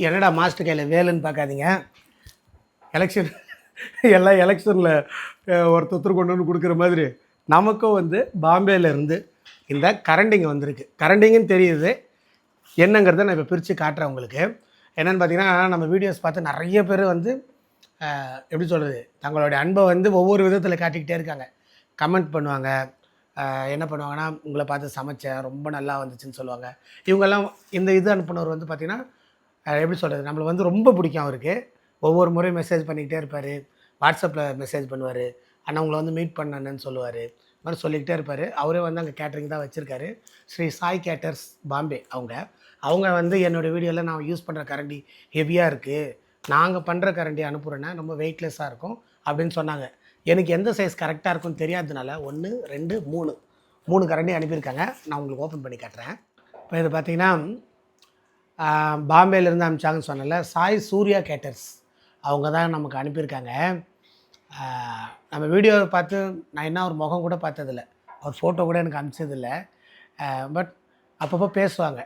என்னடா மாஸ்டர் கையில் வேலுன்னு பார்க்காதீங்க. எலெக்ஷன் எல்லாம் எலெக்ஷனில் ஒருத்தர் கொண்டு வந்து கொடுக்குற மாதிரி நமக்கும் வந்து பாம்பேலேருந்து இந்த கரண்டிங்க வந்திருக்கு. கரண்டிங்கன்னு தெரியுது என்னங்கிறத நான் இப்போ பிரித்து காட்டுறேன் உங்களுக்கு. என்னென்னு பார்த்தீங்கன்னா, நம்ம வீடியோஸ் பார்த்து நிறைய பேர் வந்து எப்படி சொல்கிறது, தங்களுடைய அன்பை வந்து ஒவ்வொரு விதத்தில் காட்டிக்கிட்டே இருக்காங்க. கமெண்ட் பண்ணுவாங்க, என்ன பண்ணுவாங்கன்னா, உங்களை பார்த்து சமைச்சேன் ரொம்ப நல்லா வந்துச்சுன்னு சொல்லுவாங்க. இவங்கெல்லாம் இந்த இது அனுப்புனவர் வந்து பார்த்திங்கன்னா, எப்படி சொல்கிறது, நம்மளுக்கு வந்து ரொம்ப பிடிக்கும் அவருக்கு. ஒவ்வொரு முறையும் மெசேஜ் பண்ணிக்கிட்டே இருப்பார், வாட்ஸ்அப்பில் மெசேஜ் பண்ணுவார், அண்ணா உங்களை வந்து மீட் பண்ணணுன்னு சொல்லுவார், இது மாதிரி சொல்லிக்கிட்டே இருப்பார். அவரே வந்து அங்கே கேட்ரிங் தான் வச்சுருக்காரு. ஸ்ரீ சாய் கேட்டர்ஸ் பாம்பே. அவங்க வந்து என்னோடய வீடியோவில் நான் யூஸ் பண்ணுற கரண்டி ஹெவியாக இருக்குது, நாங்கள் பண்ணுற கரண்டி அனுப்புகிறேன்னா ரொம்ப வெயிட்லெஸ்ஸாக இருக்கும் அப்படின்னு சொன்னாங்க. எனக்கு எந்த சைஸ் கரெக்டாக இருக்குன்னு தெரியாததுனால 1 2 3 கரண்டி அனுப்பியிருக்காங்க. நான் உங்களுக்கு ஓப்பன் பண்ணி காட்டுறேன். இப்போ இது பார்த்திங்கன்னா பாம்பேலேருந்து அனுப்பிச்சாங்கன்னு சொன்னல, சாய் சூர்யா கேட்டர்ஸ் அவங்க தான் நமக்கு அனுப்பியிருக்காங்க. நம்ம வீடியோவை பார்த்து நான் என்ன ஒரு முகம் கூட பார்த்ததில்ல, ஒரு ஃபோட்டோ கூட எனக்கு அனுப்பிச்சதில்லை. பட் அப்பப்போ பேசுவாங்க.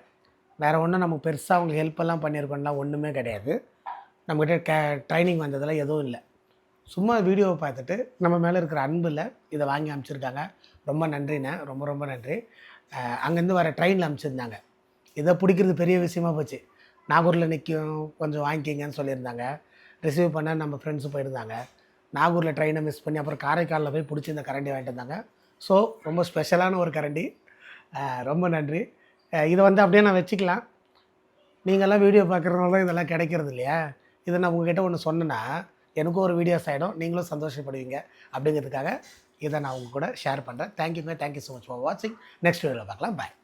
வேறு ஒன்றும் நமக்கு பெருசாக அவங்களுக்கு ஹெல்ப்பெல்லாம் பண்ணியிருக்கோம்லாம் ஒன்றுமே கிடையாது. நம்மக்கிட்ட ட்ரைனிங் வந்ததெல்லாம் எதுவும் இல்லை. சும்மா வீடியோவை பார்த்துட்டு நம்ம மேலே இருக்கிற அன்பில் இதை வாங்கி அனுப்பிச்சிருக்காங்க. ரொம்ப நன்றிண்ணே, ரொம்ப ரொம்ப நன்றி. அங்கேருந்து வர ட்ரெயினில் அனுப்பிச்சிருந்தாங்க. இதை பிடிக்கிறது பெரிய விஷயமா போச்சு. நாகூரில் நிற்கும், கொஞ்சம் வாங்கிக்கிங்கன்னு சொல்லியிருந்தாங்க. ரிசீவ் பண்ண நம்ம ஃப்ரெண்ட்ஸு போயிருந்தாங்க. நாகூரில் ட்ரெயினை மிஸ் பண்ணி அப்புறம் காரைக்காலில் போய் பிடிச்சி இந்த கரண்டி வாங்கிட்டு வந்தாங்க. ஸோ ரொம்ப ஸ்பெஷலான ஒரு கரண்டி. ரொம்ப நன்றி. இதை வந்து அப்படியே நான் வச்சுக்கலாம். நீங்கள்லாம் வீடியோ பார்க்குறதுனால இதெல்லாம் கிடைக்கிறது இல்லையா? இதை நான் உங்கள்கிட்ட ஒன்று சொன்னேன்னா எனக்கும் ஒரு வீடியோஸ் ஆகிடும், நீங்களும் சந்தோஷப்படுவீங்க. அப்படிங்கிறதுக்காக இதை நான் உங்கள் கூட ஷேர் பண்ணுறேன். தேங்க்யூங்க, தேங்க்யூ ஸோ மச் ஃபார் வாட்சிங். நெக்ஸ்ட் வீடியோவில் பார்க்கலாம். பாய்.